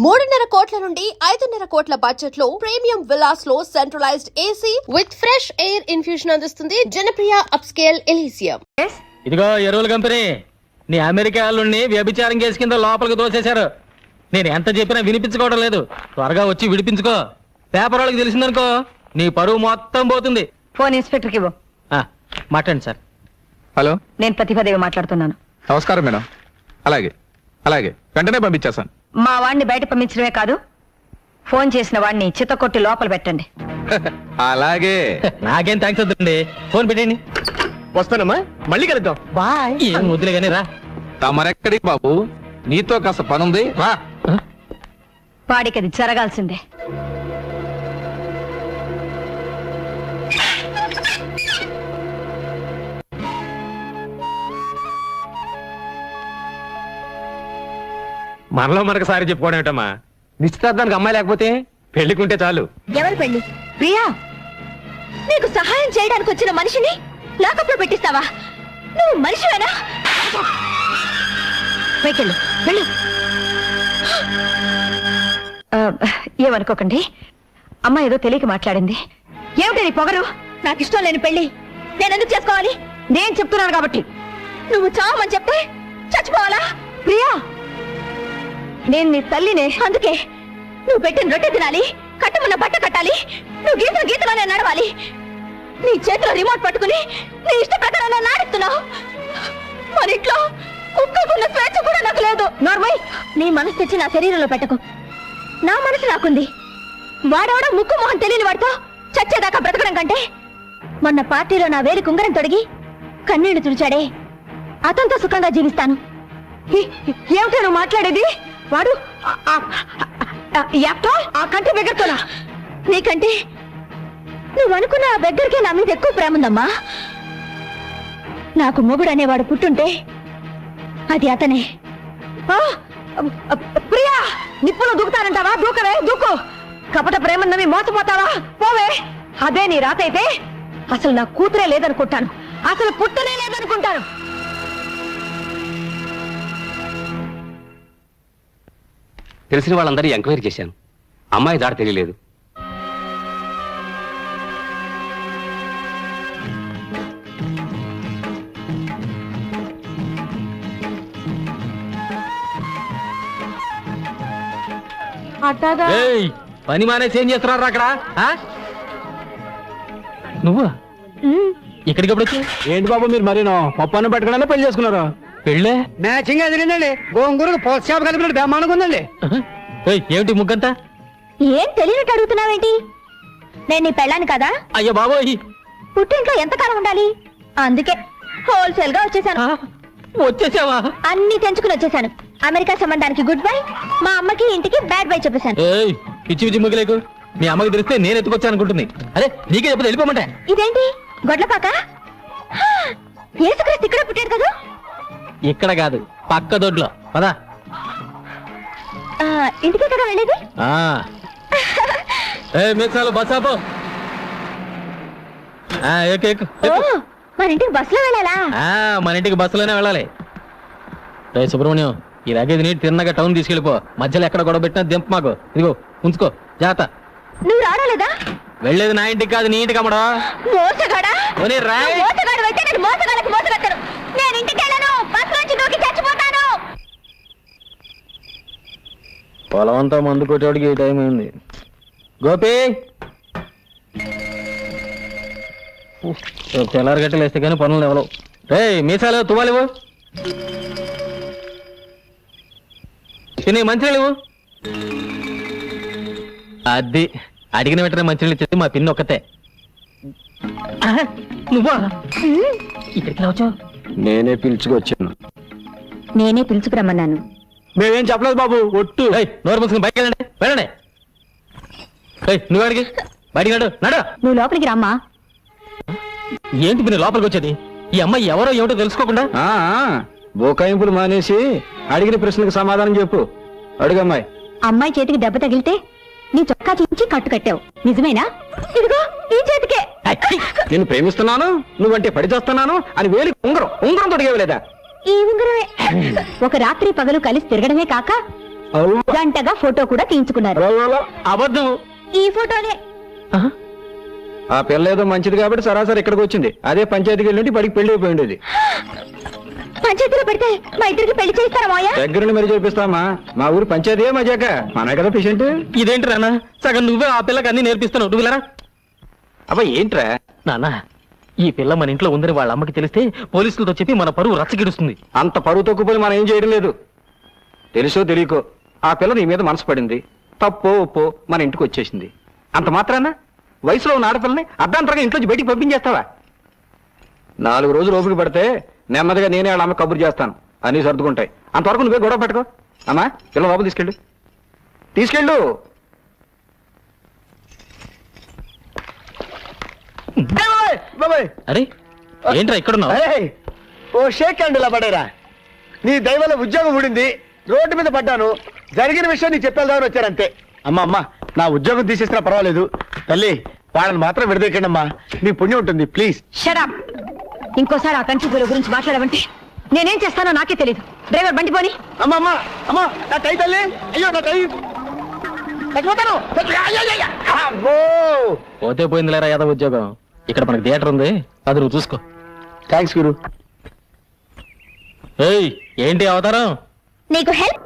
3.5 కోట్ల నుండి 5.5 కోట్ల బడ్జెట్ లో ప్రీమియం విల్లాస్ లో centralized AC with fresh air infusion అందిస్తుంది జనప్రియ అప్స్కేల్ ఎలీసియం. ఇదిగో ఎరువుల కంపెనీ, నీ అమెరికా వాళ్ళని వ్యభిచారం కేసు కింద లోపలికి దోసేశారు. నేను ఎంత చెప్పినా వినిపించుకోవడం లేదు. త్వరగా వచ్చి విడిపించుకో. పేపర్ వాళ్ళకి తెలిసిందనుకో నీ పరువు మొత్తం పోతుంది. ఫోన్ ఇన్స్పెక్టర్కి ఇవ్వు. మాట్లాడండి సార్. హలో, నేను ప్రతిభాదేవి మాట్లాడుతున్నాను. నమస్కారం మేడం. అలాగే అలాగే వెంటనే పంపించేస్తాను. మా వాడిని బయట పంపించడమే కాదు, ఫోన్ చేసిన వాడిని చిత్తకొట్టి లోపల పెట్టండి. అలాగే. నాకేం థ్యాంక్స్ వద్దండి, ఫోన్ పెట్టండి. వస్తానమ్మా, మళ్ళీ కలుద్దాం. బాయ్. ఏం వద్దులే కానీ రా. తమరెక్కడికి బాబు, నీతో కాస్త పనుంది, రా. వాడికి అది జరగాల్సిందే. మనలో మనకు సారి చెప్పుకోవడం ఏంటమ్మా? నిశ్చితార్థానికి అమ్మాయి లేకపోతే పెళ్లికుంటే చాలు. ఎవరు పెళ్లి? ప్రియా, నీకు సహాయం చేయడానికి వచ్చిన మనిషిని లాకప్లో పెట్టిస్తావా? నువ్వు మనిషివేనా? వెళ్ళు వెళ్ళు. ఏమనుకోకండి, అమ్మ ఏదో తెలియక మాట్లాడింది. ఏమిటి నీ పొగరు? నాకు ఇష్టం లేని పెళ్లి నేనెందుకు చేసుకోవాలి? నేను చెప్తున్నాను కాబట్టి. నువ్వు చావమని చెప్తే చచ్చిపోవాలా? ప్రియా, నేను నీ తల్లినే. అందుకే నువ్వు పెట్టిన రొట్టె తినాలి, కట్టమన్న బట్ట కట్టాలి, నువ్వు గీతల గీతలోనే నడవాలి. నీ చేతిలో రిమోట్ పట్టుకుని నీ ఇష్ట ప్రకారం నాడుతున్నావు. మన ఇంట్లో కుక్కకున్న స్వేచ్ఛ కూడా నాకు లేదు. నార్మల్, నీ మనసు తెచ్చి నా శరీరంలో పెట్టకు. నా మనసు నాకుంది. వాడవడం ముక్కు మొహం తెలియని వాడితో చచ్చేదాకా బ్రతకడం కంటే మొన్న పార్టీలో నా వేలి కుంగరం తొడిగి కన్నీళ్లు తుడిచాడే, అతనితో సుఖంగా జీవిస్తాను. ఏమిటో నువ్వు మాట్లాడేది? వాడు ఆ కంటి బెగ్గరతోనా? నీకంటే నువ్వు అనుకున్న ఆ బెగ్గరికే నా మీద ఎక్కువ ప్రేమ ఉందమ్మా. నాకు మొగుడు అనేవాడు పుట్టుంటే అది అతనే. ప్రియా, నిప్పులో దూకుతానంటావా? దూకవే, దూకు. కపట ప్రేమన్నవి మోసపోతావా? పోవే. అదే నీ రాత అయితే అసలు నా కూతురే లేదనుకుంటాను, అసలు పుట్టనే లేదనుకుంటాను. తెలిసిన వాళ్ళందరూ ఎంక్వైరీ చేశాను. అమ్మాయి దాడి తెలియలేదు. పని మానేసి ఏం చేస్తున్నారు అక్కడ? నువ్వు ఇక్కడికి ఎప్పుడు వచ్చి? ఏంటి బాబు మీరు మరీనో పప్పాన్ని పెట్టుకున్నా పెళ్లి చేసుకున్నారు? పెళ్ళే మ్యాచింగ్ ఎదిరిందండి. గోంగూరకు పోషాప కలిపినట్టు బ్రహ్మాండంగా ఉందండి. ఏమిటి ముగ్గంతా? ఏం తెలియనట్టు అడుగుతున్నావేంటి? నేను నీ పెళ్ళాను కదా. అయ్యో బాబోయ్, పుట్టింట్లో ఎంతకాలం ఉండాలి? అందుకే హోల్సేల్ గా వచ్చేసాను. వచ్చేసావా? అన్ని తెంచుకుని వచ్చేసాను. అమెరికా సంబంధానికి గుడ్ బై, మా అమ్మకి ఇంటికి బ్యాడ్ బై చెప్పేశాను. పిచ్చి పిచ్చి ముగ్గులేకు. మీ అమ్మకి తెలిస్తే నేను ఎత్తుకొచ్చా అనుకుంటుంది. అరే నీకే చెప్పదు, వెళ్ళిపోమంటే. ఇదేంటి గొడ్లపాక? యేసుక్రీస్తు ఇక్కడ పుట్టాడు కదా. ఇక్కడ కాదు, పక్క దొడ్లో. పదా ఇంటికే కదా వెళ్ళేది. మీసాలు బస్సాపో. మన ఇంటికి బస్సులో వెళ్ళాలా? మన ఇంటికి బస్సులోనే వెళ్ళాలి. రే సుబ్రహ్మణ్యం, ఈ లగేజ్ ని తిన్నగా టౌన్ తీసుకెళ్ళిపో. మధ్యలో ఎక్కడ గొడవ పెట్టినా దింపు మాకు. ఇదిగో ఉంచుకో, జాగ్రత్త. నువ్వు రాలేదా? వెళ్ళేది నా ఇంటికి కాదు, నీ ఇంటికి అమ్మడా. మోసగాడా? మోసగాడు అయితే నేను మోసగాళ్ళకి మోసగట్టను. నేను ఇంటికి వెళ్ళను, బస్ నుంచి దూకి చచ్చిపోతాను. పొలం అంతా మందు కొట్టేవాడికి ఈ టైం అయింది. గోపి, తెల్లారి గట్టలు వేస్తే కానీ పనులు ఎవరు. రే మీసాలు తువ్వాలివు, తినే మంచినీళ్ళు ఇవ్వు. అది అడిగిన వెంటనే మంచినీళ్ళు ఇచ్చేది మా పిన్ని ఒక్కతే. నువ్వా ఇక్కడికి రావచ్చు? నేనే పిలుచుకొచ్చాను. నేనే పిలుచుకురమ్మన్నాను. మేమేం చెప్పలేదు బాబు, ఒట్టు. నోరు మూసుకుని బయటకు వెళ్ళండి, వెళ్ళండి. నువ్వు అడిగి బయటికి నడు, నడు. నువ్వు లోపలికి రామ్మా. ఏంటి మీరు లోపలికి వచ్చేది? ఈ అమ్మాయి ఎవరో ఏమిటో తెలుసుకోకుండా? బోకాయింపులు మానేసి అడిగిన ప్రశ్నకు సమాధానం చెప్పు. అడుగమ్మాయి. అమ్మాయి చేతికి దెబ్బ తగిలితే నీ చొక్కా చించి కట్టు కట్టావు, నిజమేనా? ఇదిగో ఈ చేతికే. నేను ప్రేమిస్తున్నాను, నువ్వంటే పడి చేస్తున్నాను అని వేలి ఉంగరం తొడిగేవలేదా? ఈ ఉంగరమే. ఒక రాత్రి పగలు కలిసి తిరగడమే కాక గంటగా ఫోటో కూడా తీయించుకున్నారు. అబద్ధం. ఈ ఫోటోనే. ఆ పిల్ల ఏదో మంచిది కాబట్టి సరాసరి ఇక్కడికి వచ్చింది. అదే పంచాయతీకి వెళ్ళి బడికి పెళ్లి అయిపోయి ఉండేది. పంచాయతీలో పెడితే మా ఇద్దరికి పెళ్లి చేస్తారా మాయా? దగ్గరుండి మరి చూపిస్తామా? మా ఊరు పంచాయతీ మజాక మన కదా పేషెంట్. ఇదేంటి నాన్న, సగం నువ్వే ఆ పిల్లకి అన్ని నేర్పిస్తున్నావు. నువ్వు వెళ్ళరా. అబ్బా ఏంట్రా నాన్న, ఈ పిల్ల మన ఇంట్లో ఉందని వాళ్ళ అమ్మకి తెలిస్తే పోలీసులతో చెప్పి మన పరువు రచ్చగిడుస్తుంది. అంత పరువు తక్కువ మనం ఏం చేయడం లేదు. తెలుసో తెలియకో ఆ పిల్ల నీ మీద మనసు పడింది. తప్పో ఒప్పో మన ఇంటికి వచ్చేసింది. అంత మాత్రాన వయసులో ఉన్న ఆడపిల్లని అర్ధాంతరంగా ఇంట్లోంచి బయటికి పంపించేస్తావా? 4 రోజులు ఓపిక పడితే నెమ్మదిగా నేనే వాళ్ళ అమ్మ కబురు చేస్తాను. అన్నీ సర్దుకుంటాయి. అంతవరకు నువ్వే గొడవ పెట్టుకో. అమ్మా పిల్ల లోపల తీసుకెళ్ళు. అరే ఏంట్రా ఇక్కడున్నావు? ఓ షేక్ హ్యాండ్ ఇలా పడేరా. నీ దైవల ఉద్యోగం ఊడింది, రోడ్డు మీద పడ్డాను. జరిగిన విషయం నీకు చెప్పేద్దామని వచ్చారంతే. అమ్మా నా ఉద్యోగం తీసేసినా పర్వాలేదు తల్లి, వాళ్ళని మాత్రం విడదీయకండి అమ్మా, నీ పుణ్యం ఉంటుంది ప్లీజ్. షడప్. ఇంకోసారి ఆ కంచి పూల గురించి మాట్లాడమంటే నేనేం చేస్తానో నాకే తెలియదు. డ్రైవర్ బండి పోని. అమ్మా నా టై తల్లి, అయ్యో నా టై చచ్చిపోతాను. అబ్బో పోతే పోయిందిలేరా యాదవ్ ఉద్యోగం. ఇక్కడ మనకి థియేటర్ ఉంది, అది నువ్వు చూసుకో. థ్యాంక్స్ గురు. ఏయ్ ఏంటి అవతారం? నీకు హెల్ప్.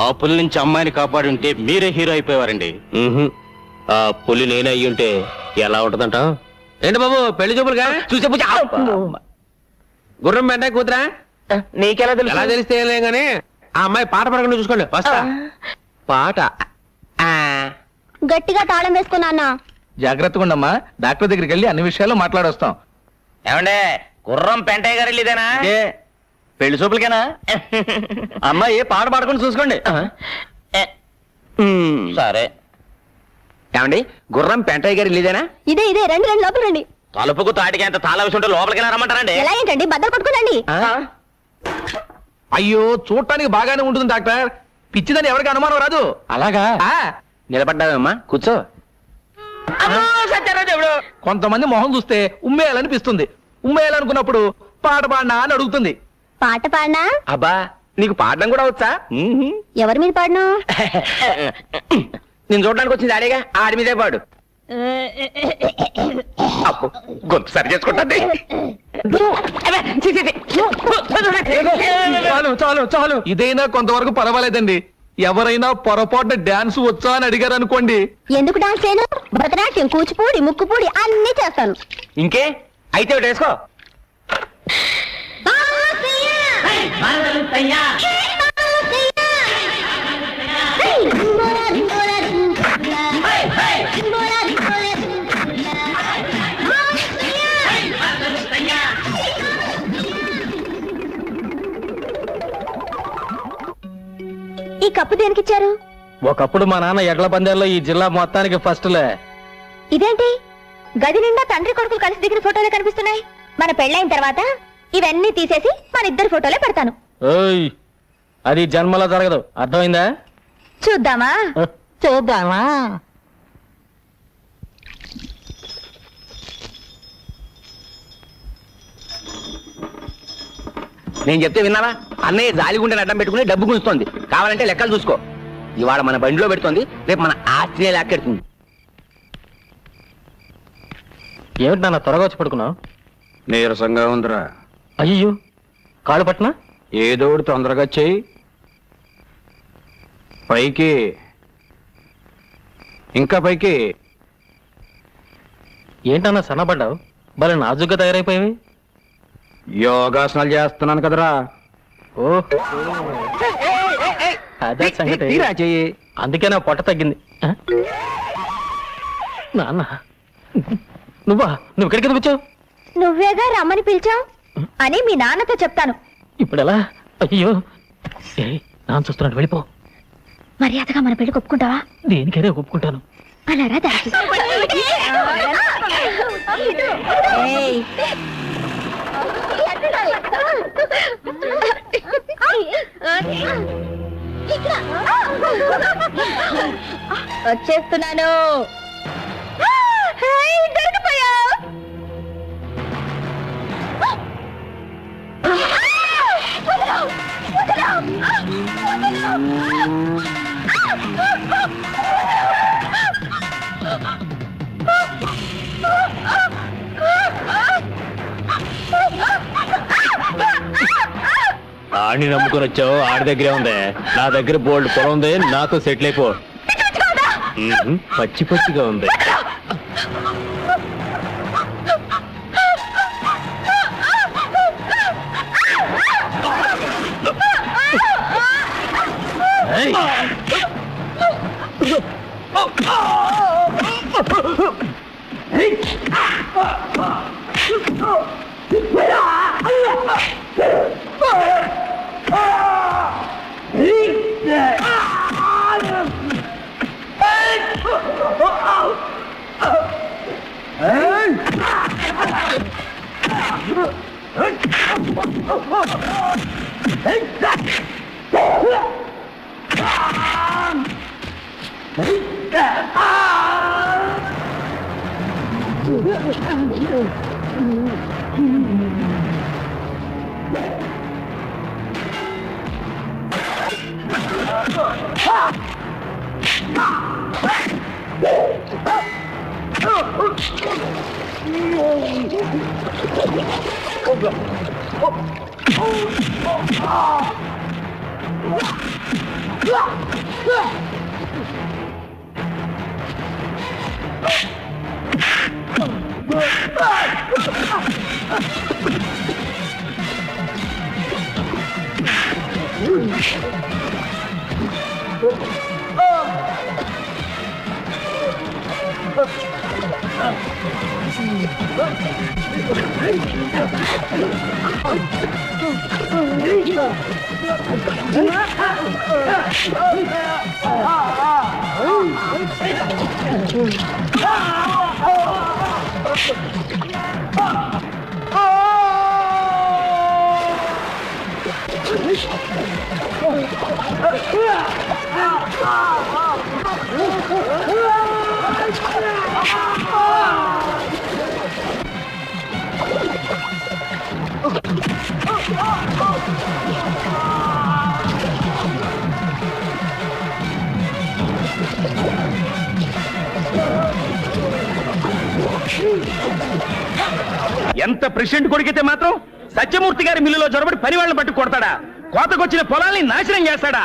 ఆ పులి నుంచి అమ్మాయిని కాపాడి ఉంటే మీరే హీరో అయిపోయేవారండి. ఆ పులి నేనే అయ్యి ఉంటే ఎలా ఉంటదంట? ఏంటి బాబు పెళ్లి చూపులుగా చూసే గుర్రం వెంట కూతురా? నీకెలా తెలుసు? ఎలా తెలిస్తే ఏం లేదు కానీ ఆ అమ్మాయి పాట పడకుండా చూసుకోండి. వస్తా. పాట గట్టిగా తాళం వేసుకున్నా అన్న. జాగ్రత్తగా ఉండమ్మా. డాక్టర్ దగ్గరికి వెళ్ళి అన్ని విషయాలు మాట్లాడొస్తాం. ఏమండే గుర్రం పెంటయ్య గారు ఇదేనా? పెళ్లి చూపులకేనా? అమ్మాయి పాట పాడుకొని చూసుకోండి. సరే. ఏమండి గుర్రం పెంటయ్య గారు ఇదేనా? ఇదే రండి లోపల రండి. తలుపుకు తాటికి ఎంత తాళ విషయం ఉంటే లోపలికి రమ్మంటారండి. ఎలా ఏంటండి బద్దలు పట్టుకోనండి. అయ్యో చూడటానికి బాగానే ఉంటుంది డాక్టర్. పిచ్చిదని ఎవరికి అనుమానం రాదు. అలాగా నిలబడ్డావమ్మా, కూర్చో. కొంతమంది మొహం చూస్తే ఉమ్మేయాలనిపిస్తుంది. ఉమ్మేయాలనుకున్నప్పుడు పాట పాడినా అని అడుగుతుంది. పాట పాడినా? అబ్బా నీకు పాడడం కూడా వచ్చా? ఎవరి మీద పాడను? నేను చూడడానికి వచ్చింది ఆడేగా, ఆడి మీదే పాడు. అబ్బో, గొంతు సరి చేసుకుంటుంది. చాలు ఇదైనా కొంతవరకు పర్వాలేదండి. ఎవరైనా పొరపాటున డాన్స్ వచ్చా అని అడిగారు అనుకోండి, ఎందుకు డాన్స్ చేయను? భరతనాట్యం, కూచిపూడి, ముక్కుపూడి అన్ని చేస్తాను. ఇంకే అయితే ఒకటి వేసుకో. ఈ కప్పు దేనికిచ్చారు? ఒకప్పుడు మా నాన్న ఎడ్ల పందాల్లో ఈ జిల్లా మొత్తానికి ఫస్ట్లే. ఇదేంటి గది నిండా తండ్రి కొడుకులు కలిసి దిగిన ఫోటోలే కనిపిస్తున్నాయి. మన పెళ్ళైన తర్వాత ఇవన్నీ తీసేసి మన ఇద్దరు ఫోటోలే పెడతాను. ఓయ్ అది జన్మలో జరగదు, అర్థమైందా? చూద్దామా? నేను చెప్తే విన్నావా? అన్నయ్య జాలిగుండెని అడ్డం పెట్టుకుని డబ్బు గుంజుతోంది. కావాలంటే లెక్కలు చూసుకో. ఇవాళ మన బండిలో పెడుతోంది, రేపు మన ఆస్తినే లాక్కెడుతుంది. ఏమిటి నాన్న త్వరగా వచ్చి పడుకున్నావు? నీరసంగా ఉందిరా. అయ్యో కాళ్ళు పట్టినా? ఏదో తొందరగా చెయ్యి. పైకి, ఇంకా పైకి. ఏంటన్నా సన్నపడ్డావు? భలే నాజుగ్గా తయారైపోయావి. యోగాసనాలు చేస్తున్నాను కదరా. ఓ అదే సంగతి. తీరా చెయ్యి. అందుకే నా పొట్ట తగ్గింది. నాన్న నువ్వు ఇక్కడికి ఎందుకు వచ్చావు? నువ్వేగా రమ్మని పిలిచావు అని మీ నాన్నతో చెప్తాను. ఇప్పుడు ఎలా? అయ్యో నాన్న చూస్తున్నాడు, వెళ్ళిపో. మర్యాదగా మన పెళ్లి ఒప్పుకుంటావా? దేనికైనా ఒప్పుకుంటాను. అలా రా దారికి. ఏయ్. వచ్చేస్తున్నాను. ఆడిని నమ్ముకొని వచ్చావు, ఆడి దగ్గరే ఉంది. నా దగ్గర బోల్డ్ పొలం ఉంది, నాతో సెటిల్ అయిపో. పచ్చి పచ్చిగా ఉంది. ఎంత ప్రెసిడెంట్ కొడుకైతే మాత్రం సత్యమూర్తి గారి మిల్లులో జొరబడి పని వాళ్ళని పట్టు కొడతాడా? కోతకొచ్చిన పొలాల్ని నాశనం చేస్తాడా?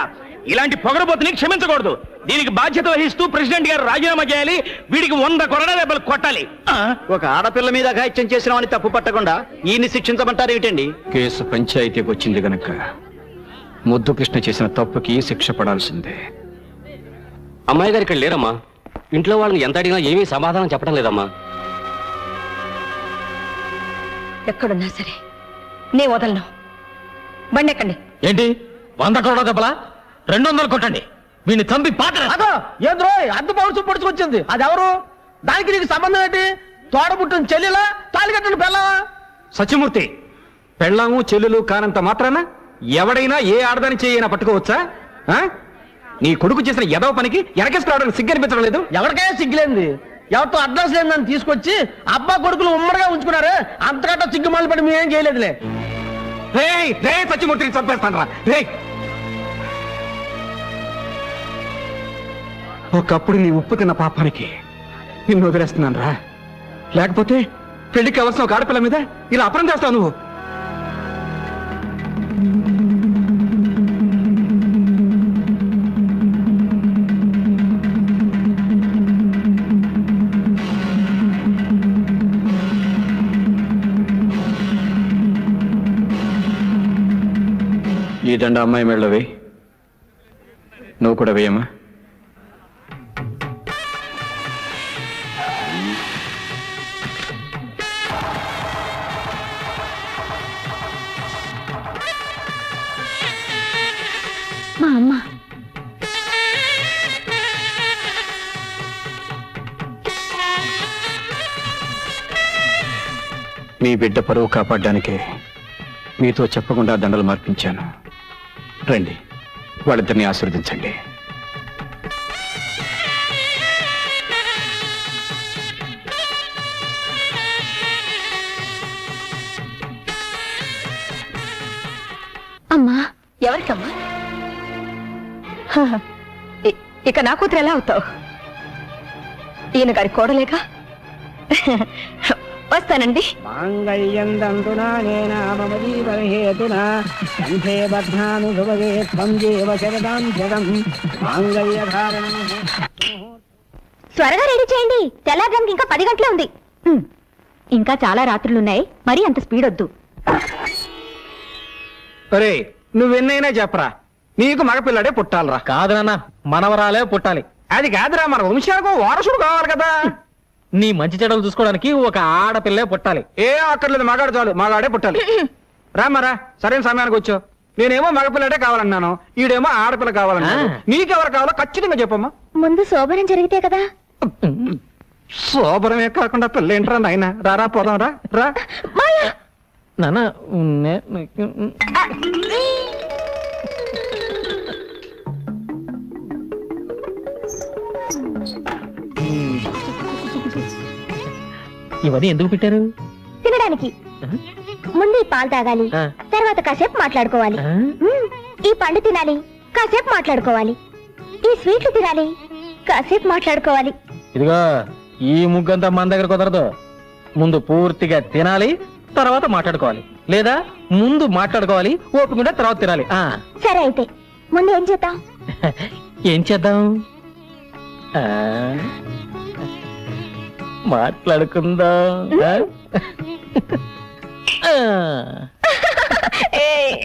ఇలాంటి పొగరబోతుని క్షమించకూడదు. దీనికి బాధ్యత వహిస్తూ ప్రెసిడెంట్ గారు రాజీనామా చేయాలి. వీడికి 100 కొరడా దెబ్బలు కొట్టాలి. ఒక ఆడపిల్ల మీద అఘాయిత్యం చేసిన వాడిని తప్పు పట్టకుండా ఈయన్ని శిక్షించమంటారు ఏమిటండి? కేసు పంచాయతీకి వచ్చింది గనక ముద్దు కృష్ణ చేసిన తప్పుకి శిక్ష పడాల్సిందే. అమ్మాయి గారు ఇక్కడ లేరమ్మా. ఇంట్లో వాళ్ళని ఎంత అడిగినా ఏమీ సమాధానం చెప్పడం లేదమ్మా. ఎక్కడున్నా సరే నే వదలను. బండి ఎక్కండి. ఏంటి 100 కోట్ల దెబ్బలా? 200 కొట్టండి. వీడిని చంపి పాత్ర. ఏంద్రో అద్దు పౌరుషం పొడుచుకొచ్చింది. అదెవరు? దానికి నీకు సంబంధం ఏంటి? తోడబుట్టిన చెల్లెలా, తాళికట్టిన పెళ్ళావా? సత్యమూర్తి, పెళ్ళాము చెల్లెలు కానంత మాత్రాన ఎవడైనా ఏ ఆడదాని చేయైనా పట్టుకోవచ్చా? నీ కొడుకు చేసిన ఎదవ పనికి ఎనకేసుకురావడానికి సిగ్గు అనిపించడం లేదు? ఎవరికైనా సిగ్గులేంది. ఎవరితో అడ్రస్ లేదని తీసుకొచ్చి అబ్బా కొడుకులు ఉమ్మడిగా ఉంచుకున్నారే, అంతకంటే సిగ్గుమాలి పడి మేమేం చేయలేదులే. రే సత్యమూర్తిని చంపేస్తాను రా. ఒకప్పుడు నీ ఉప్పు తిన్న పాపానికి నిన్ను వదిలేస్తున్నాను రా. లేకపోతే పెళ్లికి అవసరం ఒక ఆడపిల్ల మీద ఇలా అపరం చేస్తావు నువ్వు. ఈ దండ అమ్మాయి మెడలో వేయి. నువ్వు కూడా వేయమ్మా. మా అమ్మ మీ బిడ్డ పరువు కాపాడడానికే మీతో చెప్పకుండా దండలు మార్పించాను. రండి, వాళ్ళిద్దరిని ఆశీర్వదించండి. అమ్మా. ఎవరికమ్మా? ఇక నా కూతురు ఎలా అవుతావు? ఈయన గారి కోడలేగా. వస్తానండి. త్వరగా రెడీ చేయండి, తెల్లారడానికి ఇంకా 10 గంటలే ఉంది. ఇంకా చాలా రాత్రులున్నాయి, మరీ అంత స్పీడ్ వద్దు. ఒరే నువ్వెన్నైనా చెప్పరా, నీకు మగపిల్లడే పుట్టాలరా. కాదు నాన్న, మనవరాలే పుట్టాలి. అది కాదురా, మన వంశాలకు వారసుడు కావాలి కదా. నీ మంచి చెడలు చూసుకోవడానికి ఒక ఆడపిల్లే పుట్టాలి. ఏ అక్కర్లేదు, మగాడు చాలు, మగాడే పుట్టాలి. రామరా, సరైన సమయానికి వచ్చావు. నేనేమో మగపిల్లడే కావాలన్నాను, ఈడేమో ఆడపిల్ల కావాలన్నాను. నీకెవరు కావాలో ఖచ్చితంగా చెప్పమ్మా. ముందు శోభనం జరిగితే కదా. శోభరమే కాకుండా పెళ్ళేంట్రా నాయన. రారా పోదాం, రా రా. నాన్న ఇవన్నీ ఎందుకు పెట్టారు? తినడానికి. ముందు ఈ పాలు తాగాలి, తర్వాత కాసేపు మాట్లాడుకోవాలి. ఈ పండు తినాలి, కాసేపు మాట్లాడుకోవాలి. ఈ స్వీట్లు తినాలి, కాసేపు మాట్లాడుకోవాలి. ఇదిగో ఈ ముగ్గంతా మన దగ్గర కుదరదు. ముందు పూర్తిగా తినాలి, తర్వాత మాట్లాడుకోవాలి. లేదా ముందు మాట్లాడుకోవాలి, ఓపికంటే తర్వాత తినాలి. సరే అయితే ముందు ఏం చేద్దాం? ఏం చేద్దాం? మాట్లాడుకుందాం.